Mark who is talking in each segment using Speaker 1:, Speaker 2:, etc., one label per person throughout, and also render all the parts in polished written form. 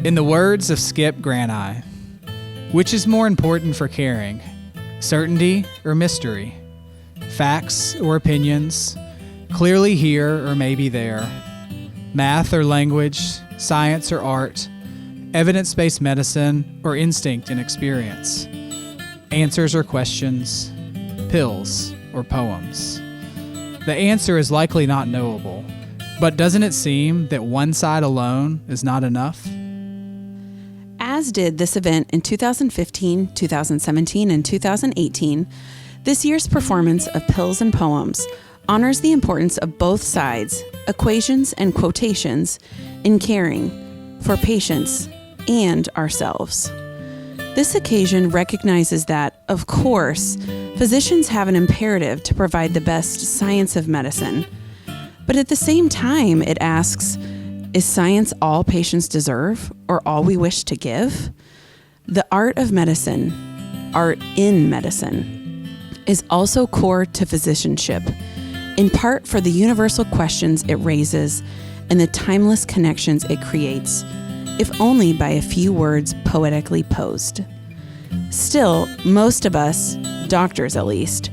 Speaker 1: In the words of Skip Granai, which is more important for caring, certainty or mystery, facts or opinions, clearly here or maybe there, math or language, science or art, evidence-based medicine or instinct and experience, answers or questions, pills or poems? The answer is likely not knowable, but doesn't it seem that one side alone is not enough?
Speaker 2: As did this event in 2015, 2017, and 2018, this year's performance of Pills and Poems honors the importance of both sides, equations and quotations, in caring for patients and ourselves. This occasion recognizes that, of course, physicians have an imperative to provide the best science of medicine, but at the same time it asks, is science all patients deserve or all we wish to give? The art of medicine, art in medicine, is also core to physicianship, in part for the universal questions it raises and the timeless connections it creates, if only by a few words poetically posed. Still, most of us, doctors at least,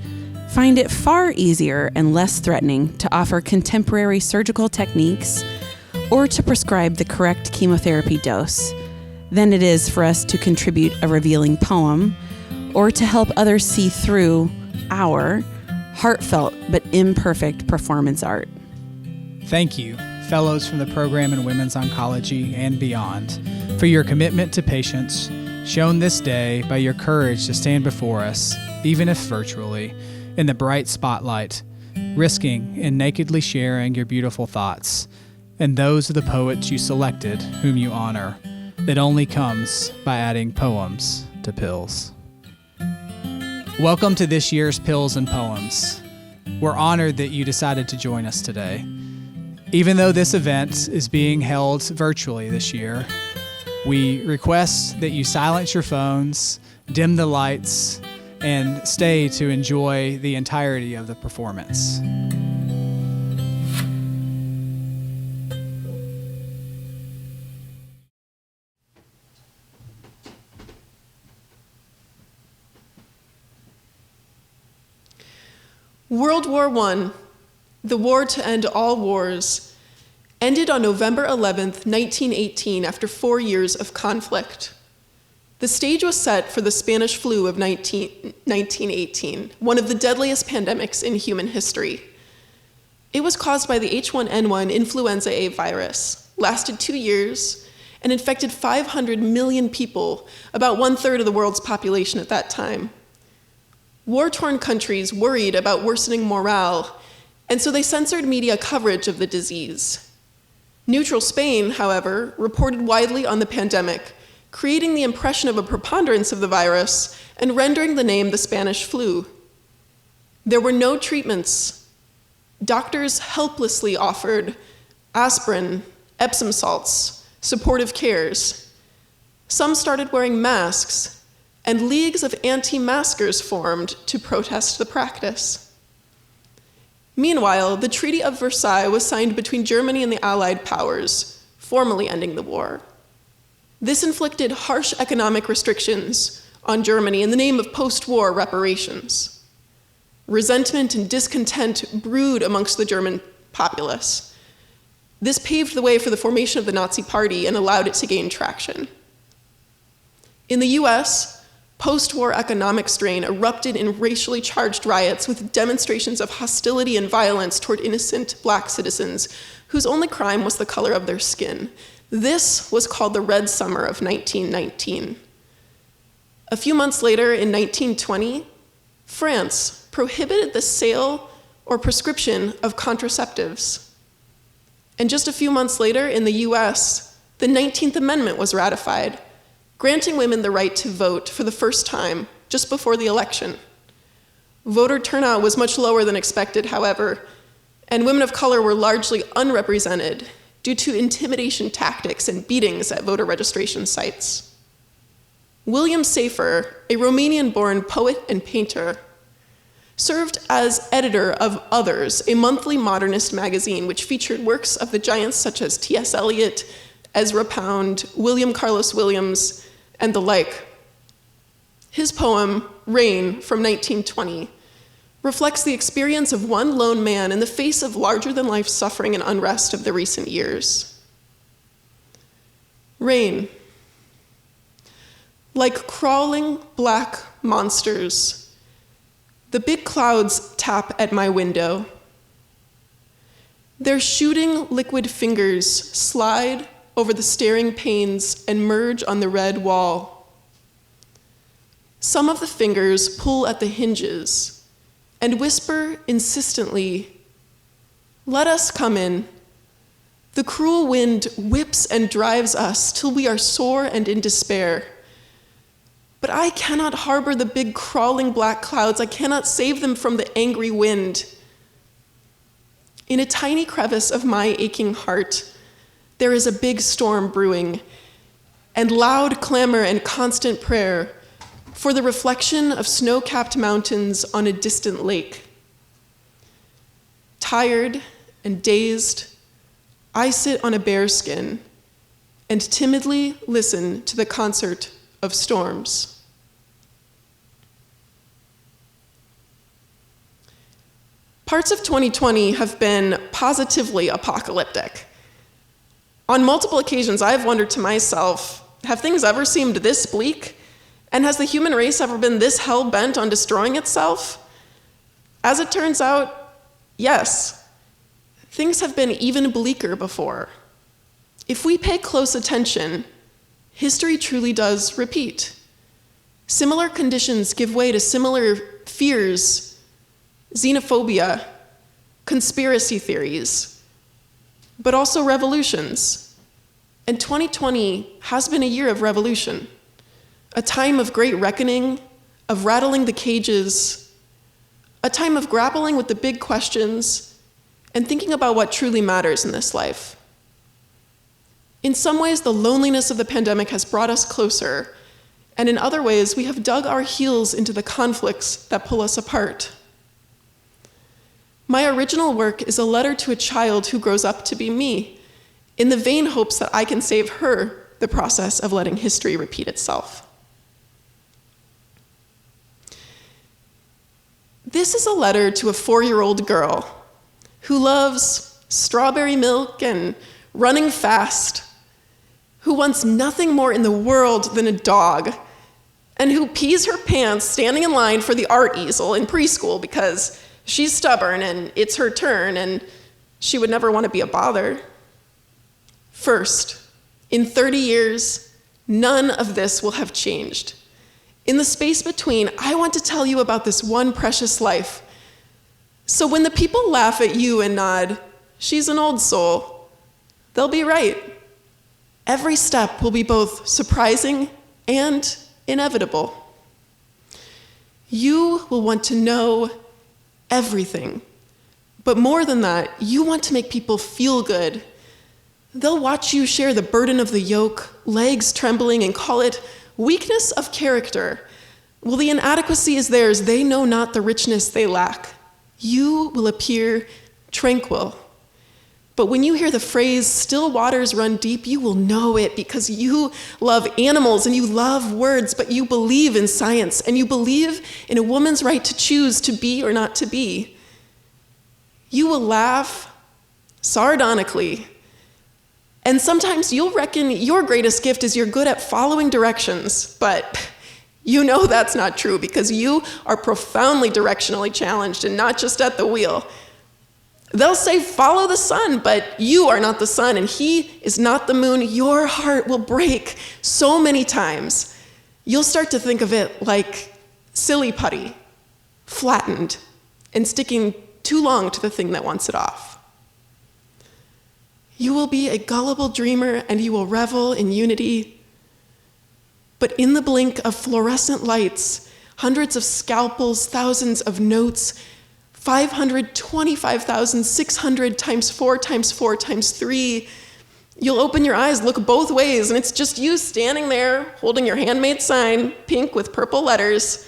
Speaker 2: find it far easier and less threatening to offer contemporary surgical techniques or to prescribe the correct chemotherapy dose than it is for us to contribute a revealing poem or to help others see through our heartfelt but imperfect performance art.
Speaker 1: Thank you, fellows from the program in Women's Oncology and beyond, for your commitment to patients, shown this day by your courage to stand before us, even if virtually, in the bright spotlight, risking and nakedly sharing your beautiful thoughts, and those of the poets you selected whom you honor, that only comes by adding poems to pills. Welcome to this year's Pills and Poems. We're honored that you decided to join us today. Even though this event is being held virtually this year, we request that you silence your phones, dim the lights, and stay to enjoy the entirety of the performance.
Speaker 3: World War I, the war to end all wars, ended on November 11th, 1918, after 4 years of conflict. The stage was set for the Spanish flu of 1918, one of the deadliest pandemics in human history. It was caused by the H1N1 influenza A virus, lasted 2 years, and infected 500 million people, about 1/3 of the world's population at that time. War-torn countries worried about worsening morale, and so they censored media coverage of the disease. Neutral Spain, however, reported widely on the pandemic, creating the impression of a preponderance of the virus and rendering the name the Spanish flu. There were no treatments. Doctors helplessly offered aspirin, Epsom salts, supportive cares. Some started wearing masks, and leagues of anti-maskers formed to protest the practice. Meanwhile, the Treaty of Versailles was signed between Germany and the Allied powers, formally ending the war. This inflicted harsh economic restrictions on Germany in the name of post-war reparations. Resentment and discontent brewed amongst the German populace. This paved the way for the formation of the Nazi Party and allowed it to gain traction. In the US, post-war economic strain erupted in racially charged riots with demonstrations of hostility and violence toward innocent Black citizens whose only crime was the color of their skin. This was called the Red Summer of 1919. A few months later, in 1920, France prohibited the sale or prescription of contraceptives. And just a few months later, in the US, the 19th Amendment was ratified, granting women the right to vote for the first time just before the election. Voter turnout was much lower than expected, however, and women of color were largely unrepresented due to intimidation tactics and beatings at voter registration sites. William Safer, a Romanian-born poet and painter, served as editor of Others, a monthly modernist magazine which featured works of the giants such as T.S. Eliot, Ezra Pound, William Carlos Williams, and the like. His poem, Rain, from 1920, reflects the experience of one lone man in the face of larger-than-life suffering and unrest of the recent years. Rain. Like crawling black monsters, the big clouds tap at my window. Their shooting liquid fingers slide over the staring panes and merge on the red wall. Some of the fingers pull at the hinges and whisper insistently, "Let us come in." The cruel wind whips and drives us till we are sore and in despair. But I cannot harbor the big crawling black clouds. I cannot save them from the angry wind. In a tiny crevice of my aching heart, there is a big storm brewing, and loud clamor and constant prayer for the reflection of snow-capped mountains on a distant lake. Tired and dazed, I sit on a bearskin and timidly listen to the concert of storms. Parts of 2020 have been positively apocalyptic. On multiple occasions, I've wondered to myself, have things ever seemed this bleak? And has the human race ever been this hell-bent on destroying itself? As it turns out, yes. Things have been even bleaker before. If we pay close attention, history truly does repeat. Similar conditions give way to similar fears, xenophobia, conspiracy theories, but also revolutions. And 2020 has been a year of revolution, a time of great reckoning, of rattling the cages, a time of grappling with the big questions and thinking about what truly matters in this life. In some ways, the loneliness of the pandemic has brought us closer, and in other ways, we have dug our heels into the conflicts that pull us apart. My original work is a letter to a child who grows up to be me, in the vain hopes that I can save her the process of letting history repeat itself. This is a letter to a 4-year-old girl who loves strawberry milk and running fast, who wants nothing more in the world than a dog, and who pees her pants standing in line for the art easel in preschool because she's stubborn and it's her turn and she would never want to be a bother. First, in 30 years, none of this will have changed. In the space between, I want to tell you about this one precious life. So when the people laugh at you and nod, "She's an old soul," they'll be right. Every step will be both surprising and inevitable. You will want to know everything. But more than that, you want to make people feel good. They'll watch you share the burden of the yoke, legs trembling, and call it weakness of character. Well, the inadequacy is theirs. They know not the richness they lack. You will appear tranquil. But when you hear the phrase, "still waters run deep," you will know it because you love animals and you love words, but you believe in science and you believe in a woman's right to choose to be or not to be. You will laugh sardonically. And sometimes you'll reckon your greatest gift is you're good at following directions, but you know that's not true because you are profoundly directionally challenged and not just at the wheel. They'll say, "Follow the sun," but you are not the sun and he is not the moon. Your heart will break so many times. You'll start to think of it like silly putty, flattened, and sticking too long to the thing that wants it off. You will be a gullible dreamer and you will revel in unity. But in the blink of fluorescent lights, hundreds of scalpels, thousands of notes, 525,600 times 4 times 4 times 3, you'll open your eyes, look both ways, and it's just you standing there holding your handmade sign, pink with purple letters.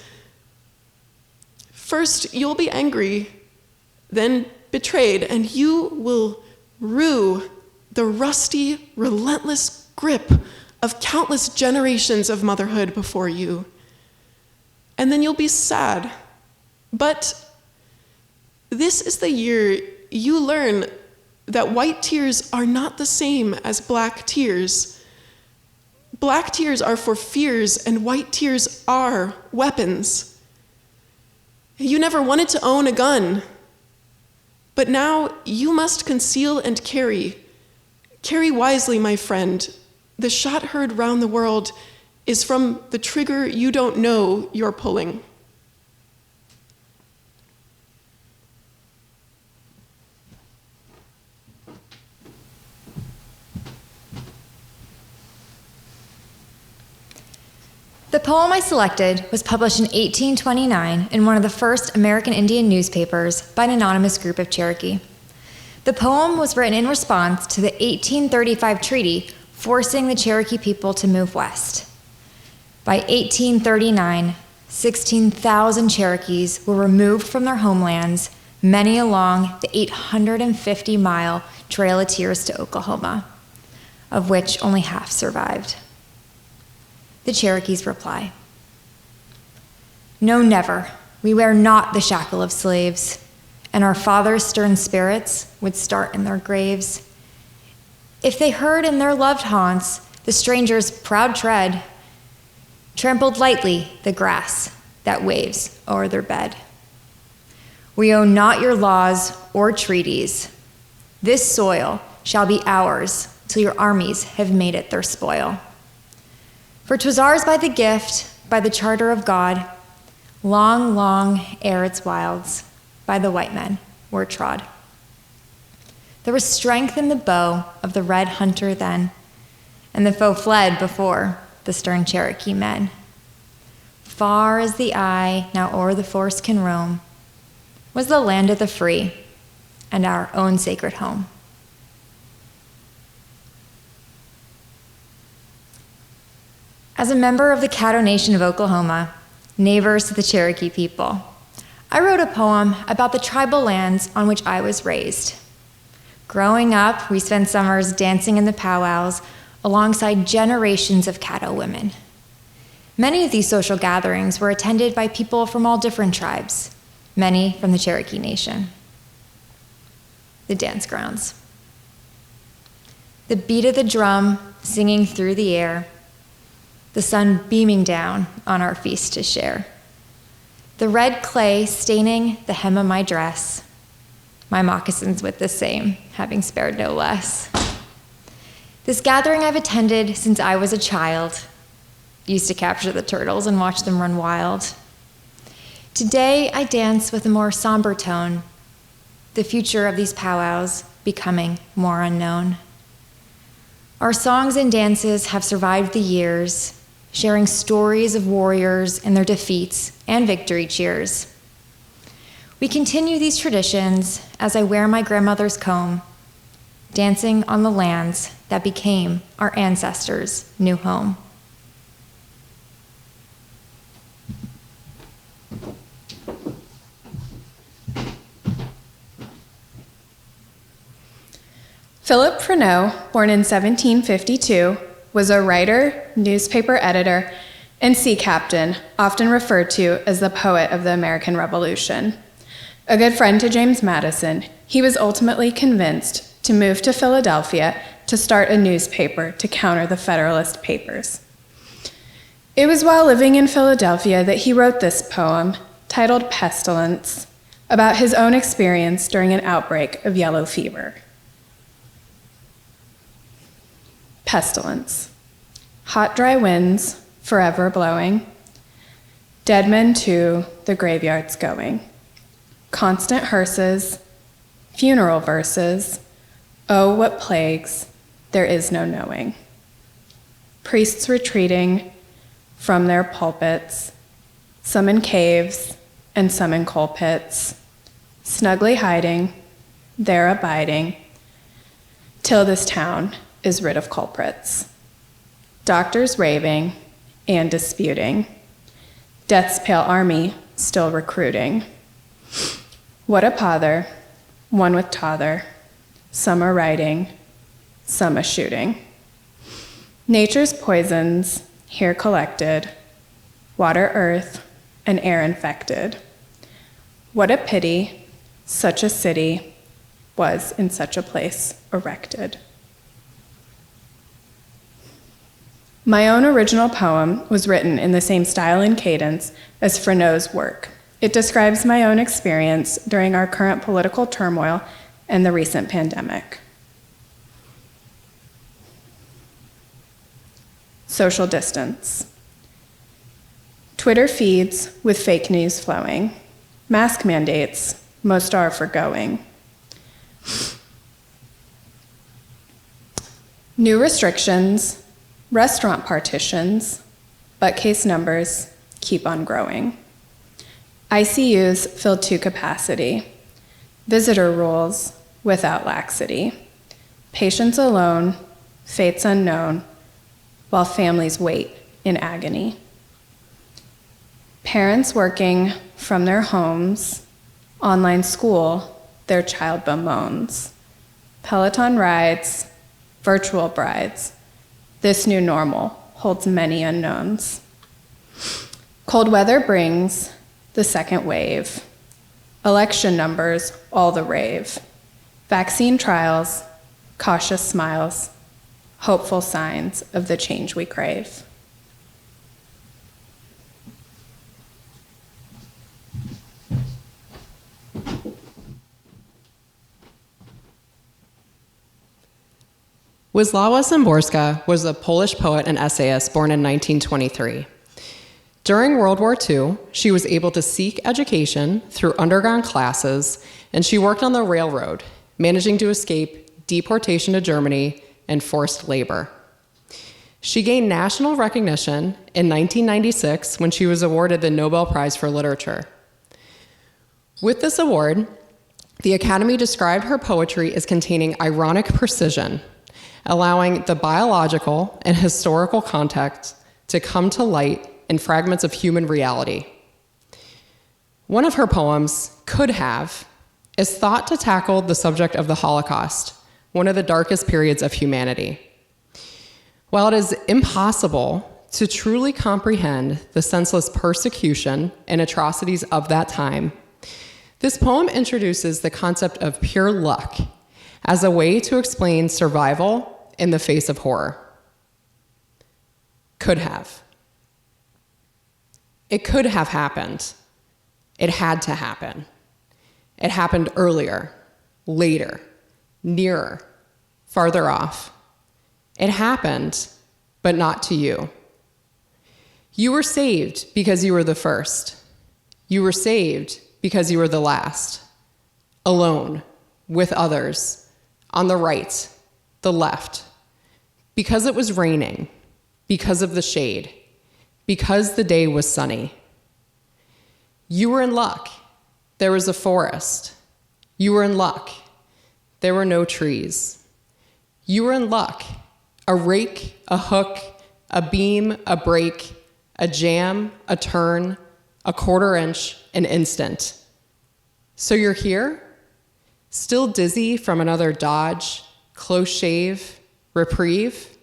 Speaker 3: First, you'll be angry, then betrayed, and you will rue the rusty, relentless grip of countless generations of motherhood before you. And then you'll be sad. But this is the year you learn that white tears are not the same as black tears. Black tears are for fears, and white tears are weapons. You never wanted to own a gun, but now you must conceal and carry. Carry wisely, my friend. The shot heard round the world is from the trigger you don't know you're pulling.
Speaker 4: The poem I selected was published in 1829 in one of the first American Indian newspapers by an anonymous group of Cherokee. The poem was written in response to the 1835 treaty forcing the Cherokee people to move west. By 1839, 16,000 Cherokees were removed from their homelands, many along the 850-mile Trail of Tears to Oklahoma, of which only half survived. The Cherokees reply, "No, never. We wear not the shackle of slaves, and our fathers' stern spirits would start in their graves. If they heard in their loved haunts the stranger's proud tread, trampled lightly the grass that waves o'er their bed. We own not your laws or treaties. This soil shall be ours till your armies have made it their spoil. For 'twas ours by the gift, by the charter of God, long, long ere its wilds by the white men were trod. There was strength in the bow of the red hunter then, and the foe fled before the stern Cherokee men. Far as the eye now o'er the forest can roam was the land of the free and our own sacred home." As a member of the Caddo Nation of Oklahoma, neighbors to the Cherokee people, I wrote a poem about the tribal lands on which I was raised. Growing up, we spent summers dancing in the powwows alongside generations of Caddo women. Many of these social gatherings were attended by people from all different tribes, many from the Cherokee Nation. The dance grounds. The beat of the drum singing through the air, the sun beaming down on our feast to share. The red clay staining the hem of my dress, my moccasins with the same, having spared no less. This gathering I've attended since I was a child, used to capture the turtles and watch them run wild. Today I dance with a more somber tone, the future of these powwows becoming more unknown. Our songs and dances have survived the years, sharing stories of warriors and their defeats and victory cheers. We continue these traditions as I wear my grandmother's comb, dancing on the lands that became our ancestors' new home.
Speaker 5: Philip Freneau, born in 1752, was a writer, newspaper editor, and sea captain, often referred to as the poet of the American Revolution. A good friend to James Madison, he was ultimately convinced to move to Philadelphia to start a newspaper to counter the Federalist Papers. It was while living in Philadelphia that he wrote this poem, titled Pestilence, about his own experience during an outbreak of yellow fever. Pestilence. Hot, dry winds, forever blowing. Dead men to the graveyards going. Constant hearses, funeral verses. Oh, what plagues, there is no knowing. Priests retreating from their pulpits, some in caves and some in coal pits, snugly hiding, there abiding, till this town is rid of culprits. Doctors raving and disputing, death's pale army still recruiting. What a pother, one with tother, some a riding, some a shooting. Nature's poisons, here collected, water, earth, and air infected. What a pity such a city was in such a place erected. My own original poem was written in the same style and cadence as Fresneau's work. It describes my own experience during our current political turmoil and the recent pandemic. Social distance. Twitter feeds with fake news flowing. Mask mandates, most are forgoing. New restrictions, restaurant partitions, but case numbers keep on growing. ICUs filled to capacity. Visitor rules without laxity. Patients alone, fates unknown, while families wait in agony. Parents working from their homes, online school, their child bemoans. Peloton rides, virtual brides. This new normal holds many unknowns. Cold weather brings the second wave. Election numbers, all the rave. Vaccine trials, cautious smiles, hopeful signs of the change we crave.
Speaker 6: Wisława Szymborska was a Polish poet and essayist born in 1923. During World War II, she was able to seek education through underground classes, and she worked on the railroad, managing to escape deportation to Germany and forced labor. She gained national recognition in 1996 when she was awarded the Nobel Prize for Literature. With this award, the Academy described her poetry as containing ironic precision, allowing the biological and historical context to come to light in fragments of human reality. One of her poems, Could Have, is thought to tackle the subject of the Holocaust, one of the darkest periods of humanity. While it is impossible to truly comprehend the senseless persecution and atrocities of that time, this poem introduces the concept of pure luck as a way to explain survival in the face of horror. Could have. It could have happened. It had to happen. It happened earlier, later, nearer, farther off. It happened, but not to you. You were saved because you were the first. You were saved because you were the last. Alone, with others, on the right, the left, because it was raining, because of the shade, because the day was sunny. You were in luck. There was a forest. You were in luck. There were no trees. You were in luck. A rake, a hook, a beam, a brake, a jam, a turn, a quarter inch, an instant. So you're here, still dizzy from another dodge, close shave, reprieve?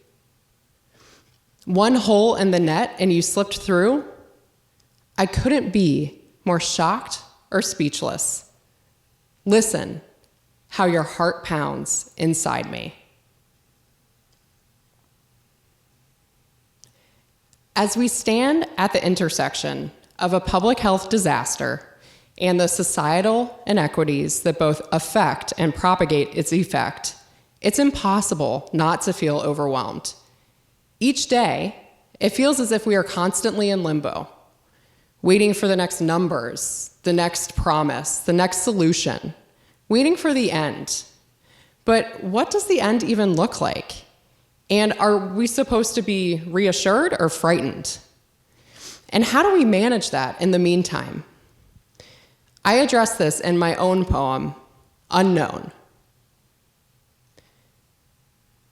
Speaker 6: One hole in the net and you slipped through? I couldn't be more shocked or speechless. Listen how your heart pounds inside me. As we stand at the intersection of a public health disaster and the societal inequities that both affect and propagate its effect, it's impossible not to feel overwhelmed. Each day, it feels as if we are constantly in limbo, waiting for the next numbers, the next promise, the next solution, waiting for the end. But what does the end even look like? And are we supposed to be reassured or frightened? And how do we manage that in the meantime? I address this in my own poem, Unknown.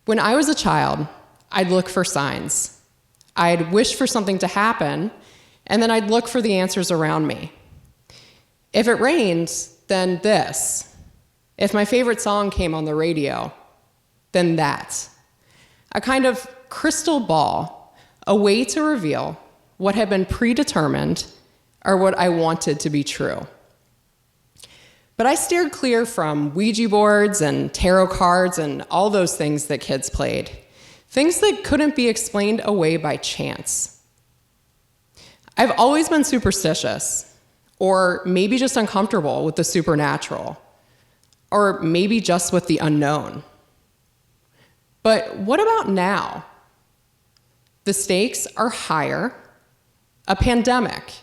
Speaker 6: When I was a child, I'd look for signs. I'd wish for something to happen, and then I'd look for the answers around me. If it rained, then this. If my favorite song came on the radio, then that. A kind of crystal ball, a way to reveal what had been predetermined or what I wanted to be true. But I steered clear from Ouija boards and tarot cards and all those things that kids played, things that couldn't be explained away by chance. I've always been superstitious, or maybe just uncomfortable with the supernatural, or maybe just with the unknown. But what about now? The stakes are higher. A pandemic,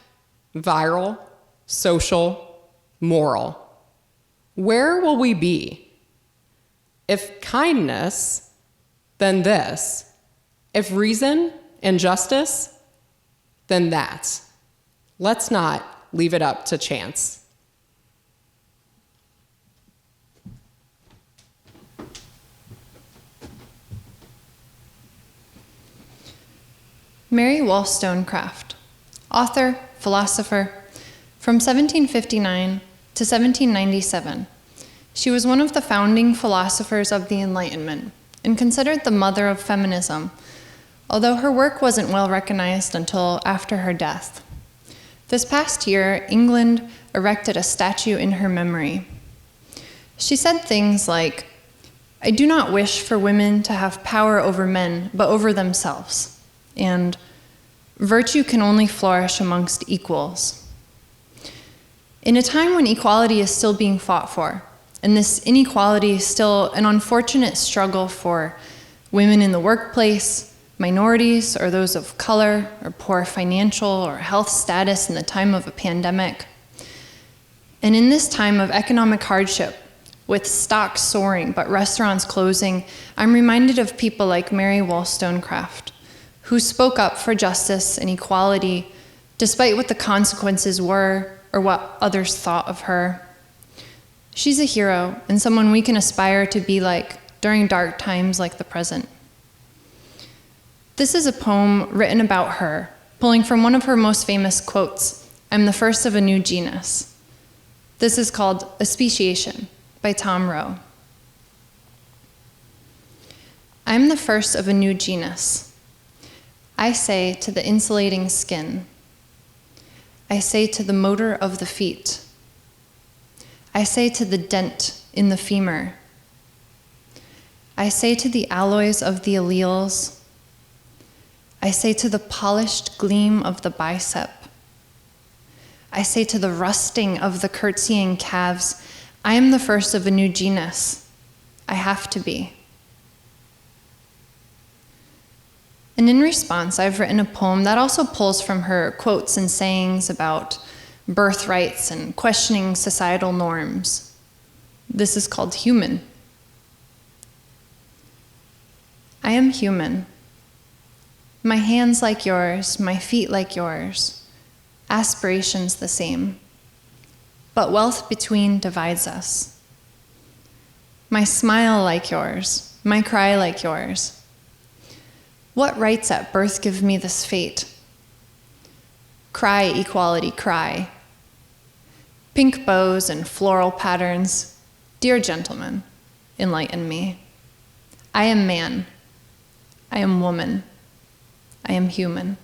Speaker 6: viral, social, moral. Where will we be? If kindness, then this. If reason and justice, then that. Let's not leave it up to chance.
Speaker 7: Mary Wallstonecraft, author, philosopher, from 1759 to 1797. She was one of the founding philosophers of the Enlightenment and considered the mother of feminism, although her work wasn't well recognized until after her death. This past year, England erected a statue in her memory. She said things like, "I do not wish for women to have power over men, but over themselves," and "Virtue can only flourish amongst equals." In a time when equality is still being fought for, and this inequality is still an unfortunate struggle for women in the workplace, minorities, or those of color, or poor financial or health status in the time of a pandemic, and in this time of economic hardship, with stocks soaring but restaurants closing, I'm reminded of people like Mary Wallstonecraft, who spoke up for justice and equality despite what the consequences were or what others thought of her. She's a hero and someone we can aspire to be like during dark times like the present. This is a poem written about her, pulling from one of her most famous quotes, "I'm the first of a new genus." This is called A Speciation by Tom Rowe. I'm the first of a new genus. I say to the insulating skin. I say to the motor of the feet. I say to the dent in the femur. I say to the alloys of the alleles. I say to the polished gleam of the bicep. I say to the rusting of the curtsying calves, I am the first of a new genus. I have to be. And in response, I've written a poem that also pulls from her quotes and sayings about birthrights and questioning societal norms. This is called Human. I am human. My hands like yours, my feet like yours, aspirations the same, but wealth between divides us. My smile like yours, my cry like yours. What rights at birth give me this fate? Cry, equality, cry. Pink bows and floral patterns, dear gentlemen, enlighten me. I am man. I am woman. I am human.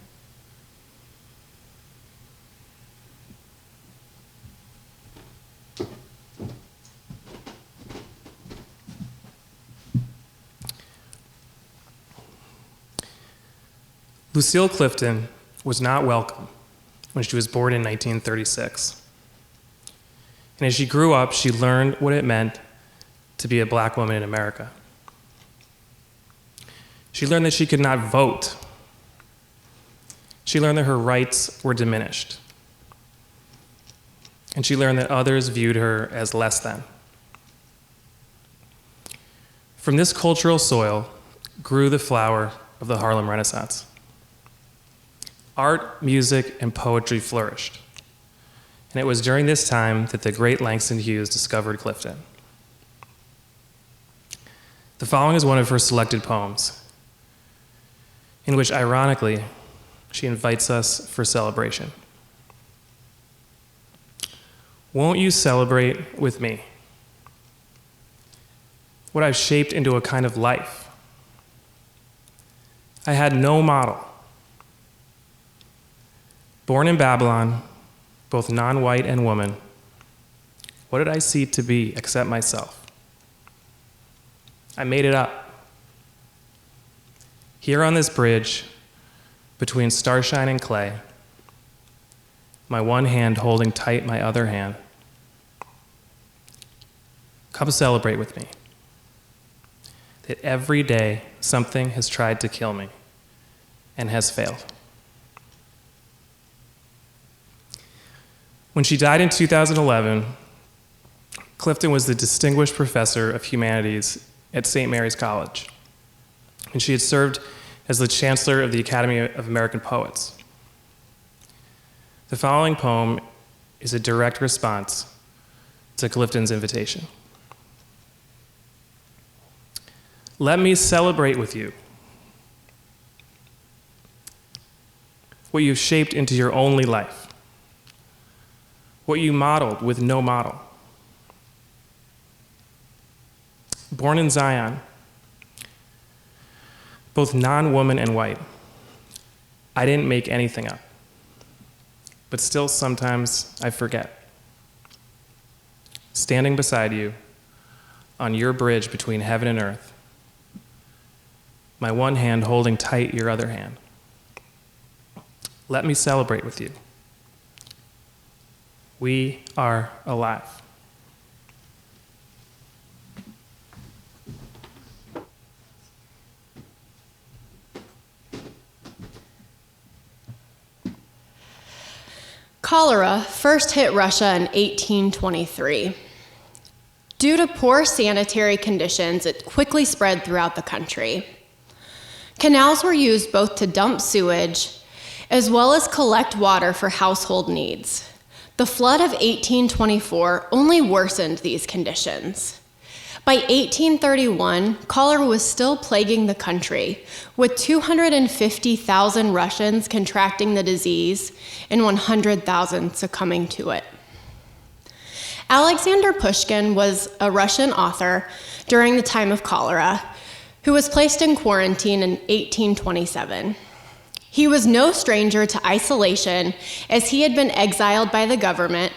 Speaker 8: Lucille Clifton was not welcome when she was born in 1936. And as she grew up, she learned what it meant to be a black woman in America. She learned that she could not vote. She learned that her rights were diminished. And she learned that others viewed her as less than. From this cultural soil grew the flower of the Harlem Renaissance. Art, music, and poetry flourished. And it was during this time that the great Langston Hughes discovered Clifton. The following is one of her selected poems, in which, ironically, she invites us for celebration. Won't you celebrate with me what I've shaped into a kind of life? I had no model. Born in Babylon, both non-white and woman, what did I see to be except myself? I made it up. Here on this bridge, between starshine and clay, my one hand holding tight my other hand. Come celebrate with me. That every day something has tried to kill me and has failed. When she died in 2011, Clifton was the Distinguished Professor of Humanities at St. Mary's College, and she had served as the Chancellor of the Academy of American Poets. The following poem is a direct response to Clifton's invitation. Let me celebrate with you what you've shaped into your only life, what you modeled with no model. Born in Zion, both non-woman and white, I didn't make anything up, but still sometimes I forget. Standing beside you on your bridge between heaven and earth, my one hand holding tight your other hand. Let me celebrate with you. We are alive.
Speaker 9: Cholera first hit Russia in 1823. Due to poor sanitary conditions, it quickly spread throughout the country. Canals were used both to dump sewage as well as collect water for household needs. The flood of 1824 only worsened these conditions. By 1831, cholera was still plaguing the country, with 250,000 Russians contracting the disease and 100,000 succumbing to it. Alexander Pushkin was a Russian author during the time of cholera who was placed in quarantine in 1827. He was no stranger to isolation, as he had been exiled by the government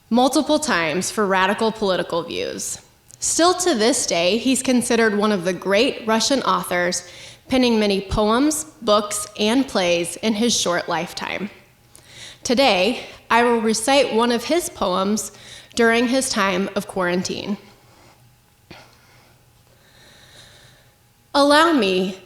Speaker 9: multiple times for radical political views. Still to this day, he's considered one of the great Russian authors, penning many poems, books, and plays in his short lifetime. Today, I will recite one of his poems during his time of quarantine. Allow me,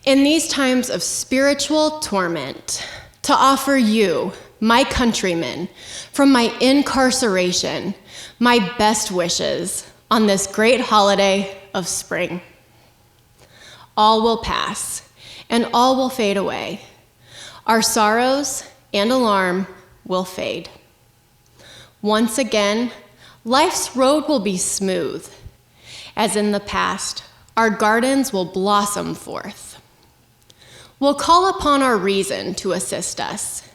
Speaker 9: in these times of spiritual torment, to offer you, my countrymen, from my incarceration, my best wishes on this great holiday of spring. All will pass, and all will fade away. Our sorrows and alarm will fade. Once again, life's road will be smooth. As in the past, our gardens will blossom forth. We'll call upon our reason to assist us,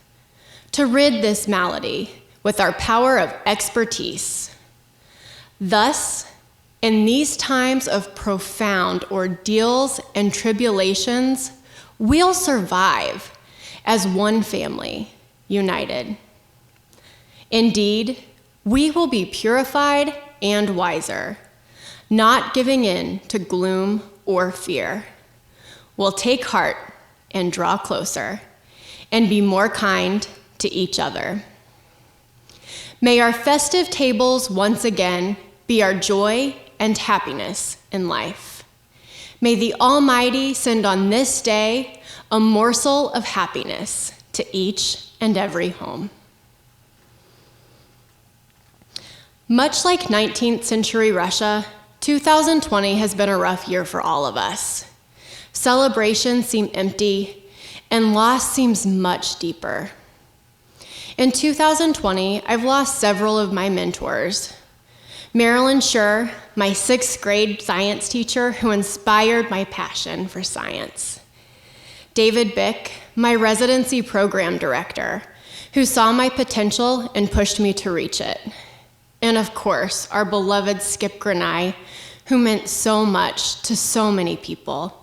Speaker 9: to rid this malady with our power of expertise. Thus, in these times of profound ordeals and tribulations, we'll survive as one family, united. Indeed, we will be purified and wiser, not giving in to gloom or fear. We'll take heart and draw closer and be more kind to each other. May our festive tables once again be our joy and happiness in life. May the Almighty send on this day a morsel of happiness to each and every home. Much like 19th century Russia, 2020 has been a rough year for all of us. Celebrations seem empty, and loss seems much deeper. In 2020, I've lost several of my mentors. Marilyn Schur, my 6th grade science teacher who inspired my passion for science. David Bick, my residency program director, who saw my potential and pushed me to reach it. And of course, our beloved Skip Granai, who meant so much to so many people.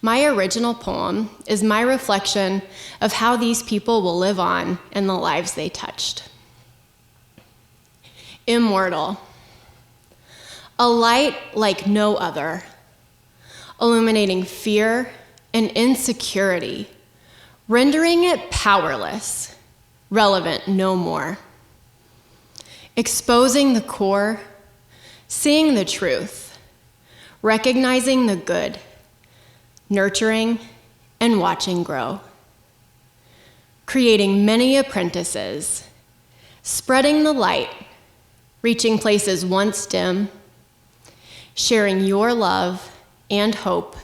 Speaker 9: My original poem is my reflection of how these people will live on in the lives they touched. Immortal. A light like no other, illuminating fear and insecurity, rendering it powerless, relevant no more. Exposing the core, seeing the truth, recognizing the good, nurturing and watching grow. Creating many apprentices, spreading the light, reaching places once dim, sharing your love and hope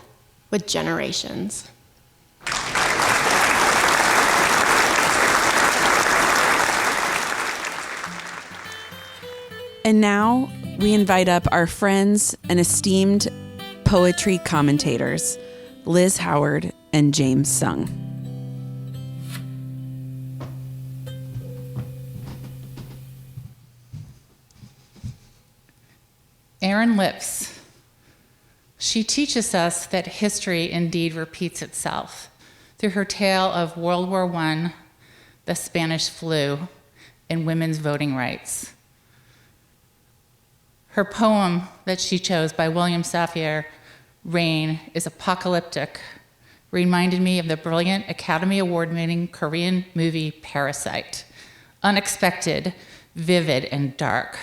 Speaker 9: with generations.
Speaker 2: And now we invite up our friends and esteemed poetry commentators, Liz Howard and James Sung.
Speaker 10: Erin Lips. She teaches us that history indeed repeats itself through her tale of World War I, the Spanish flu, and women's voting rights. Her poem that she chose by William Safire, Rain, is apocalyptic, reminded me of the brilliant Academy Award-winning Korean movie Parasite. Unexpected, vivid, and dark.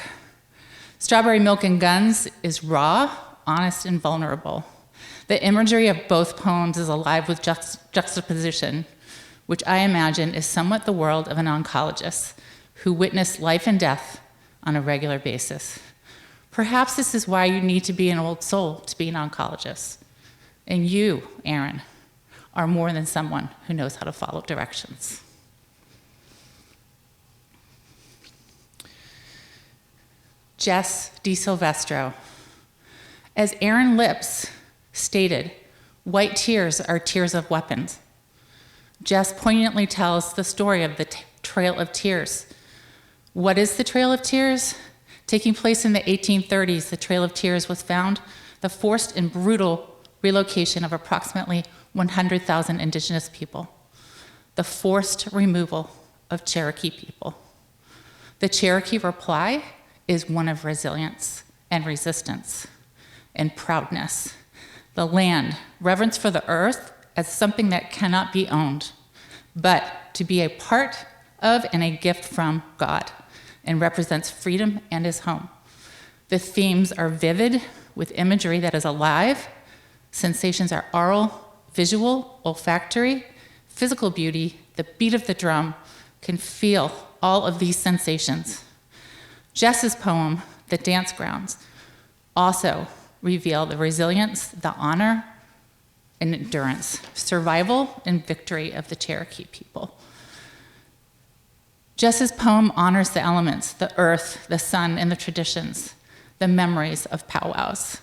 Speaker 10: Strawberry Milk and Guns is raw, honest, and vulnerable. The imagery of both poems is alive with juxtaposition, which I imagine is somewhat the world of an oncologist who witnessed life and death on a regular basis. Perhaps this is why you need to be an old soul to be an oncologist. And you, Erin, are more than someone who knows how to follow directions. Jess DiSilvestro. As Erin Lips stated, white tears are tears of weapons. Jess poignantly tells the story of the Trail of Tears. What is the Trail of Tears? Taking place in the 1830s, the Trail of Tears was found the forced and brutal relocation of approximately 100,000 indigenous people, the forced removal of Cherokee people. The Cherokee reply is one of resilience and resistance and proudness. The land, reverence for the earth as something that cannot be owned, but to be a part of and a gift from God, and represents freedom and his home. The themes are vivid with imagery that is alive. Sensations are oral, visual, olfactory, physical beauty, the beat of the drum can feel all of these sensations. Jess's poem, The Dance Grounds, also reveal the resilience, the honor, and endurance, survival and victory of the Cherokee people. Jess's poem honors the elements, the earth, the sun, and the traditions, the memories of powwows.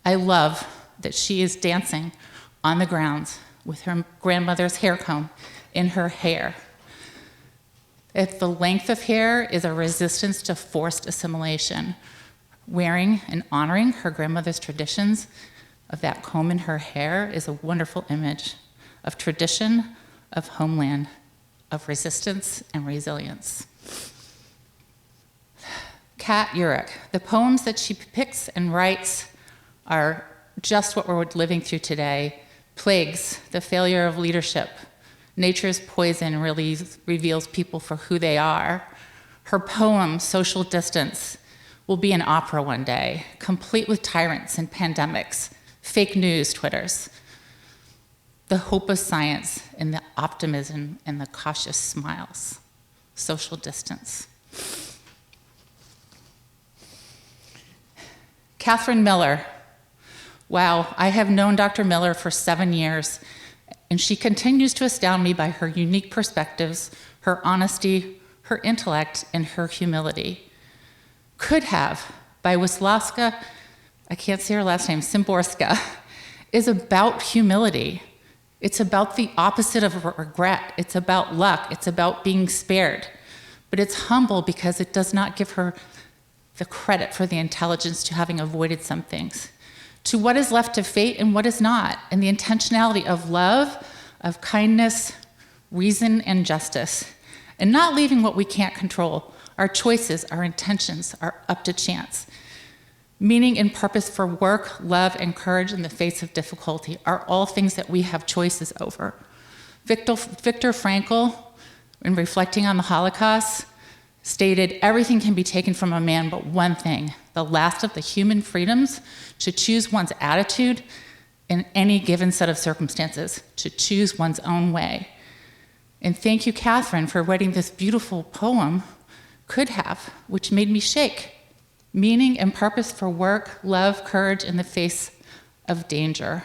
Speaker 10: I love that she is dancing on the grounds with her grandmother's hair comb in her hair. If the length of hair is a resistance to forced assimilation, wearing and honoring her grandmother's traditions of that comb in her hair is a wonderful image of tradition, of homeland, of resistance and resilience. Kat Urich. The poems that she picks and writes are just what we're living through today. Plagues, the failure of leadership. Nature's poison really reveals people for who they are. Her poem, Social Distance, will be an opera one day, complete with tyrants and pandemics, fake news Twitters, the hope of science and the optimism and the cautious smiles. Social Distance. Catherine Miller. Wow, I have known Dr. Miller for 7 years, and she continues to astound me by her unique perspectives, her honesty, her intellect, and her humility. Could Have, by Wisławska, I can't say her last name, Szymborska, is about humility. It's about the opposite of regret. It's about luck. It's about being spared. But it's humble because it does not give her the credit for the intelligence to having avoided some things. to what is left to fate and what is not, and the intentionality of love, of kindness, reason, and justice, and not leaving what we can't control. Our choices, our intentions are up to chance. Meaning and purpose for work, love, and courage in the face of difficulty are all things that we have choices over. Viktor Frankl, in reflecting on the Holocaust, stated, "Everything can be taken from a man but one thing, the last of the human freedoms, to choose one's attitude in any given set of circumstances, to choose one's own way." And thank you, Catherine, for writing this beautiful poem, Could Have, which made me shake. Meaning and purpose for work, love, courage in the face of danger.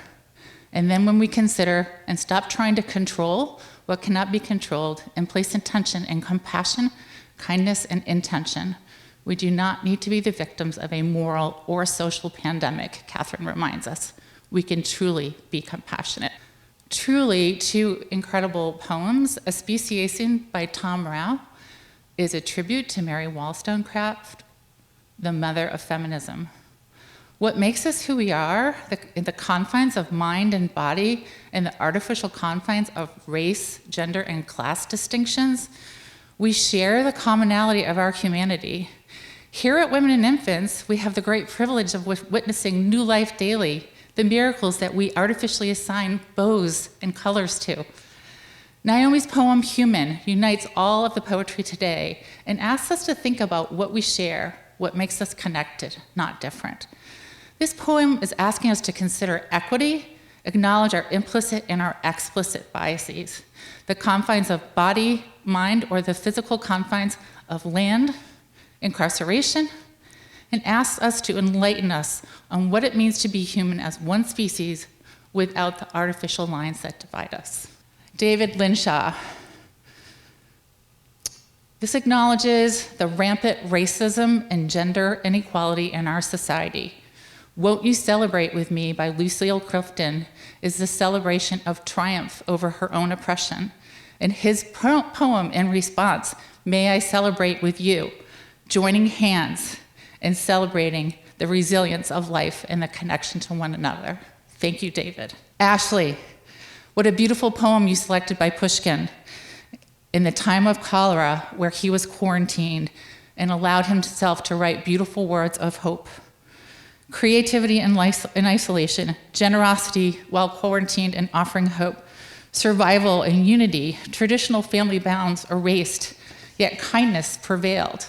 Speaker 10: And then when we consider and stop trying to control what cannot be controlled and place intention and compassion, kindness, and intention, we do not need to be the victims of a moral or social pandemic, Catherine reminds us. We can truly be compassionate. Truly, two incredible poems. A Speciation by Tom Rao is a tribute to Mary Wollstonecraft, the mother of feminism. What makes us who we are, in the confines of mind and body, and the artificial confines of race, gender, and class distinctions, we share the commonality of our humanity. Here at Women and Infants, we have the great privilege of witnessing new life daily, the miracles that we artificially assign bows and colors to. Naomi's poem, Human, unites all of the poetry today and asks us to think about what we share, what makes us connected, not different. This poem is asking us to consider equity, acknowledge our implicit and our explicit biases, the confines of body, mind, or the physical confines of land, incarceration, and asks us to enlighten us on what it means to be human as one species without the artificial lines that divide us. David Linshaw. This acknowledges the rampant racism and gender inequality in our society. Won't You Celebrate With Me by Lucille Clifton is the celebration of triumph over her own oppression. And his poem in response, May I Celebrate With You, joining hands and celebrating the resilience of life and the connection to one another. Thank you, David. Ashley, what a beautiful poem you selected by Pushkin in the time of cholera where he was quarantined and allowed himself to write beautiful words of hope. Creativity in isolation, generosity while quarantined and offering hope, survival and unity, traditional family bounds erased, yet kindness prevailed.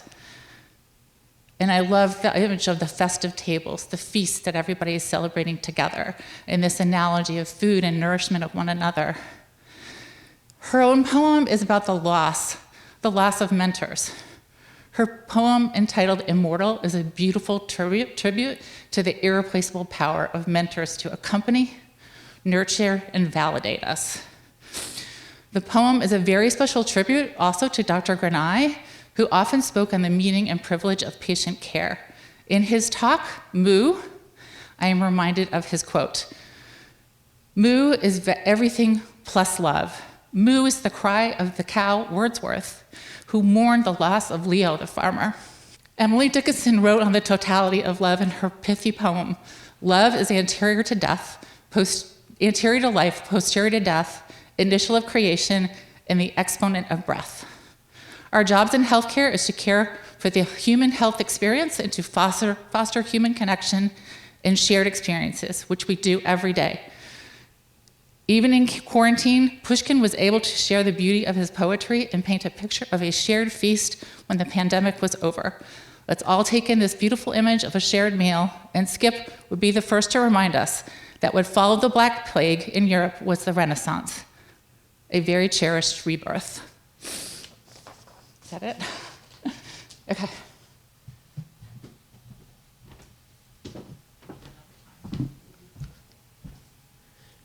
Speaker 10: And I love the image of the festive tables, the feast that everybody is celebrating together, and this analogy of food and nourishment of one another. Her own poem is about the loss of mentors. Her poem entitled Immortal is a beautiful tribute to the irreplaceable power of mentors to accompany, nurture, and validate us. The poem is a very special tribute also to Dr. Granai, who often spoke on the meaning and privilege of patient care. In his talk, Moo, I am reminded of his quote, Moo is everything plus love. Moo is the cry of the cow Wordsworth, who mourned the loss of Leo the farmer. Emily Dickinson wrote on the totality of love in her pithy poem, Love is anterior to death, anterior to life, posterior to death, initial of creation, and the exponent of breath. Our jobs in healthcare is to care for the human health experience and to foster human connection and shared experiences, which we do every day. Even in quarantine, Pushkin was able to share the beauty of his poetry and paint a picture of a shared feast when the pandemic was over. Let's all take in this beautiful image of a shared meal, and Skip would be the first to remind us that what followed the Black Plague in Europe was the Renaissance, a very cherished rebirth. Is that it? Okay.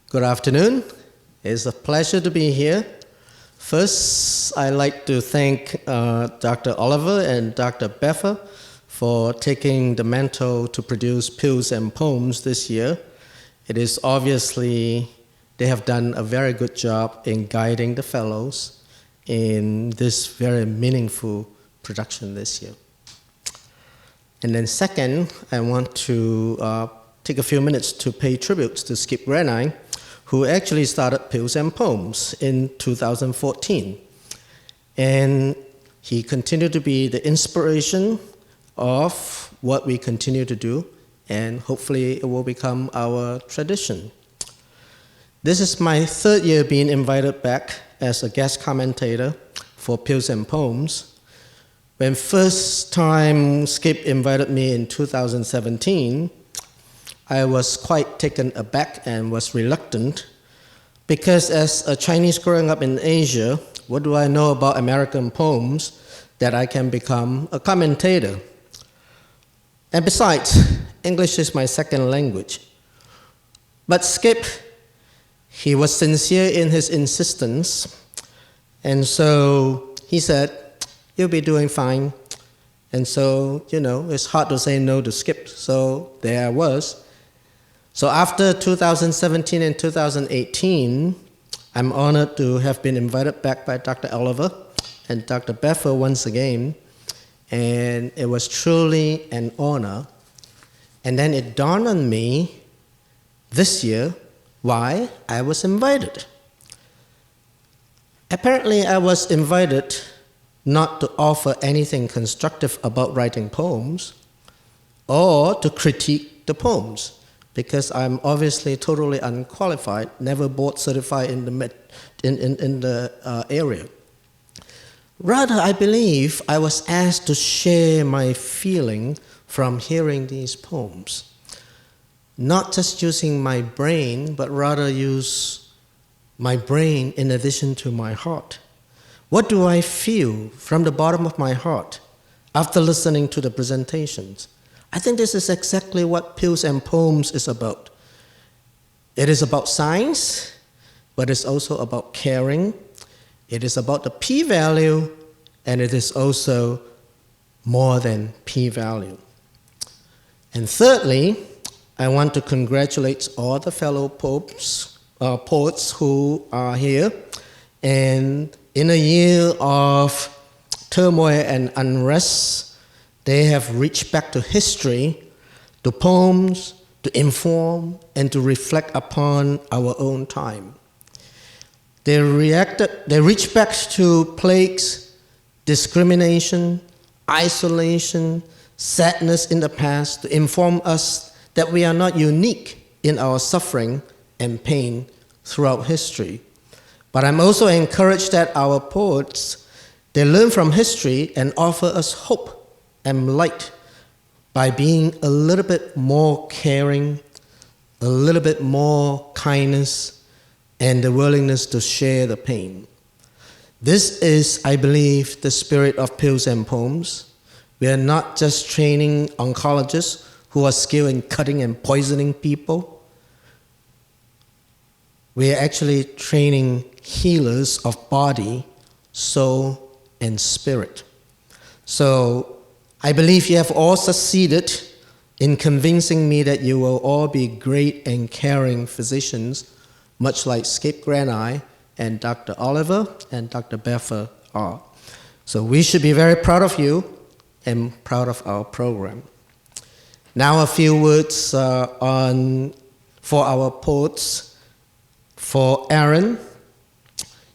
Speaker 11: Good afternoon. It's a pleasure to be here. First, I'd like to thank Dr. Oliver and Dr. Beffer for taking the mantle to produce Pills and Poems this year. It is obviously they have done a very good job in guiding the fellows in this very meaningful production this year. And then second, I want to take a few minutes to pay tribute to Skip Granai, who actually started Pills and Poems in 2014. And he continued to be the inspiration of what we continue to do, and hopefully it will become our tradition. This is my third year being invited back as a guest commentator for Pills and Poems. When first time Skip invited me in 2017, I was quite taken aback and was reluctant, because as a Chinese growing up in Asia, what do I know about American poems that I can become a commentator? And besides, English is my second language. But Skip, he was sincere in his insistence, and so he said, "You'll be doing fine." And so, it's hard to say no to Skip, so there I was. So after 2017 and 2018, I'm honored to have been invited back by Dr. Oliver and Dr. Beffer once again, and it was truly an honor. And then it dawned on me this year why I was invited. Apparently, I was invited not to offer anything constructive about writing poems or to critique the poems, because I'm obviously totally unqualified, never board certified in the area. Rather, I believe I was asked to share my feeling from hearing these poems. Not just using my brain, but rather use my brain in addition to my heart. What do I feel from the bottom of my heart after listening to the presentations? I think this is exactly what Pills and Poems is about. It is about science, but it's also about caring. It is about the p-value, and it is also more than p-value. And thirdly, I want to congratulate all the fellow poets who are here. And in a year of turmoil and unrest, they have reached back to history, to poems, to inform, and to reflect upon our own time. They reached back to plagues, discrimination, isolation, sadness in the past, to inform us that we are not unique in our suffering and pain throughout history. But I'm also encouraged that our poets, they learn from history and offer us hope and light by being a little bit more caring, a little bit more kindness, and the willingness to share the pain. This is, I believe, the spirit of Pills and Poems. We are not just training oncologists who are skilled in cutting and poisoning people. We are actually training healers of body, soul, and spirit. So I believe you have all succeeded in convincing me that you will all be great and caring physicians, much like Skip Granai and Dr. Oliver and Dr. Beffer are. So we should be very proud of you and proud of our program. Now a few words for our poets. For Aaron,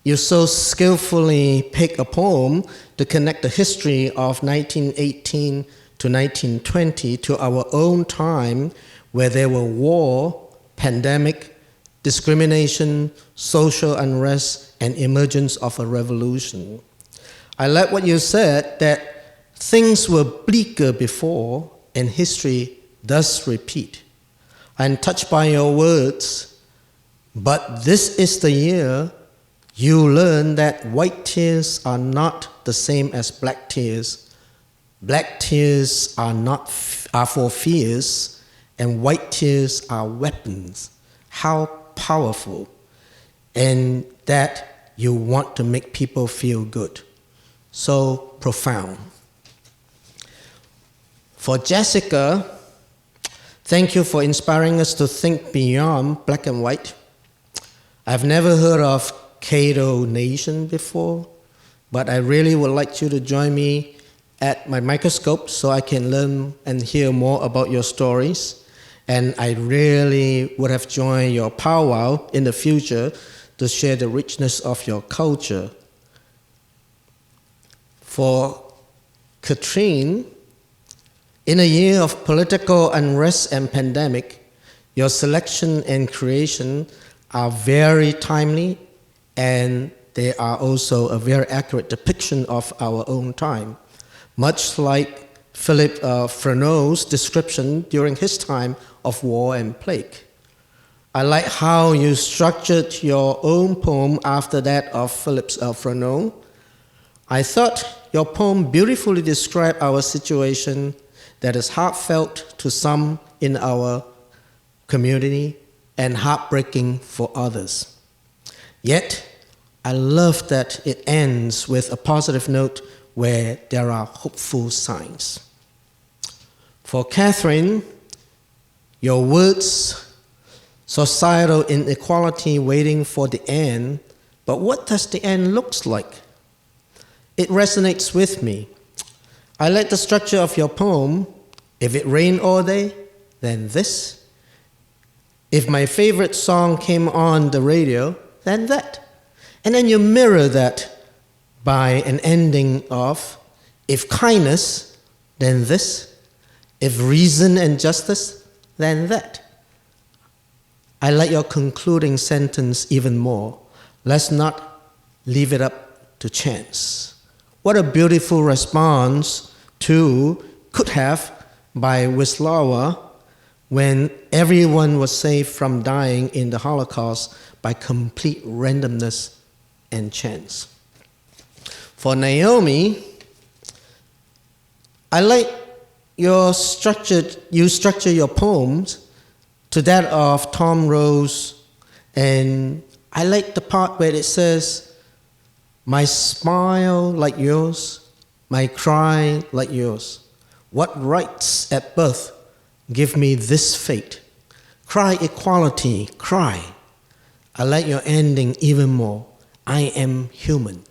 Speaker 11: you so skillfully pick a poem to connect the history of 1918 to 1920 to our own time, where there were war, pandemic, discrimination, social unrest, and emergence of a revolution. I like what you said, that things were bleaker before, and history does repeat. I'm touched by your words, but this is the year you learn that white tears are not the same as black tears. Black tears are for fears, and white tears are weapons. How powerful. And that you want to make people feel good. So profound. For Jessica, thank you for inspiring us to think beyond black and white. I've never heard of Cato Nation before, but I really would like you to join me at my microscope so I can learn and hear more about your stories. And I really would have joined your powwow in the future to share the richness of your culture. For Katrine, in a year of political unrest and pandemic, your selection and creation are very timely, and they are also a very accurate depiction of our own time. Much like Philip Freneau's description during his time of war and plague. I like how you structured your own poem after that of Philip Freneau. I thought your poem beautifully described our situation that is heartfelt to some in our community and heartbreaking for others. Yet, I love that it ends with a positive note where there are hopeful signs. For Catherine, your words, societal inequality waiting for the end, but what does the end look like? It resonates with me. I like the structure of your poem. If it rained all day, then this. If my favorite song came on the radio, then that. And then you mirror that by an ending of, if kindness, then this. If reason and justice, then that. I like your concluding sentence even more. Let's not leave it up to chance. What a beautiful response to Could Have by Wisława when everyone was saved from dying in the Holocaust by complete randomness and chance. For Naomi, I like you structure your poems to that of Tom Rose, and I like the part where it says, my smile like yours, my cry like yours. What rights at birth give me this fate? Cry equality, cry. I like your ending even more. I am human.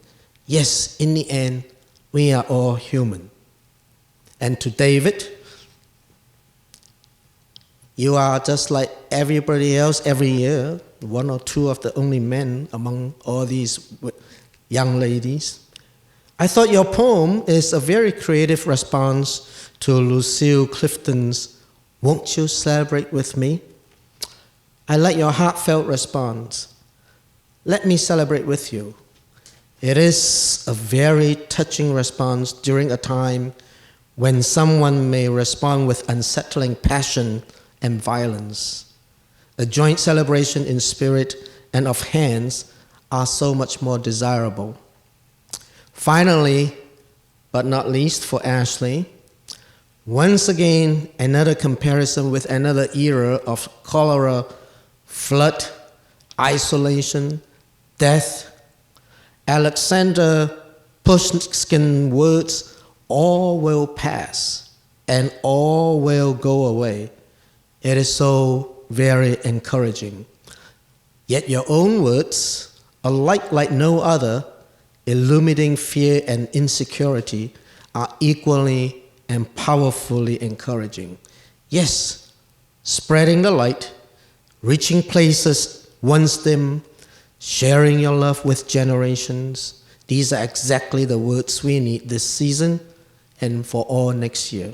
Speaker 11: Yes, in the end, we are all human. And to David, you are just like everybody else every year, one or two of the only men among all these young ladies. I thought your poem is a very creative response to Lucille Clifton's Won't You Celebrate With Me? I like your heartfelt response. Let me celebrate with you. It is a very touching response during a time when someone may respond with unsettling passion and violence. A joint celebration in spirit and of hands are so much more desirable. Finally, but not least for Ashley, once again, another comparison with another era of cholera, flood, isolation, death. Alexander Pushkin words, all will pass and all will go away. It is so very encouraging. Yet your own words, alike like no other, illuminating fear and insecurity, are equally and powerfully encouraging. Yes, spreading the light, reaching places once dim, sharing your love with generations. These are exactly the words we need this season and for all next year.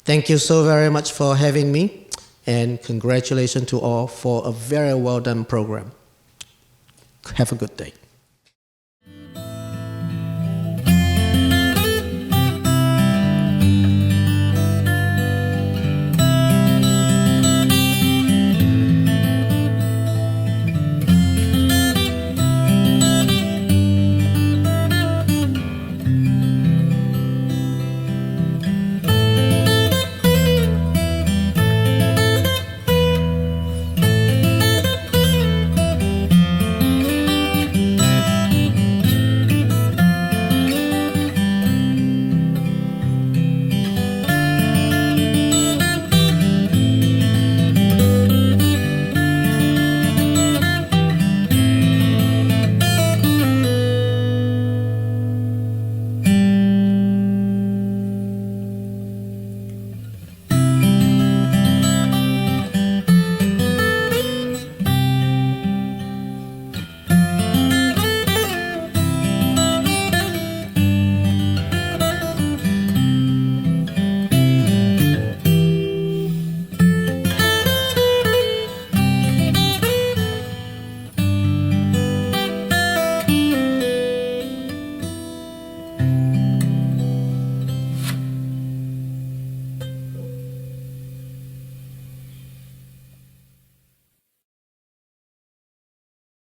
Speaker 11: Thank you so very much for having me, and congratulations to all for a very well done program. Have a good day.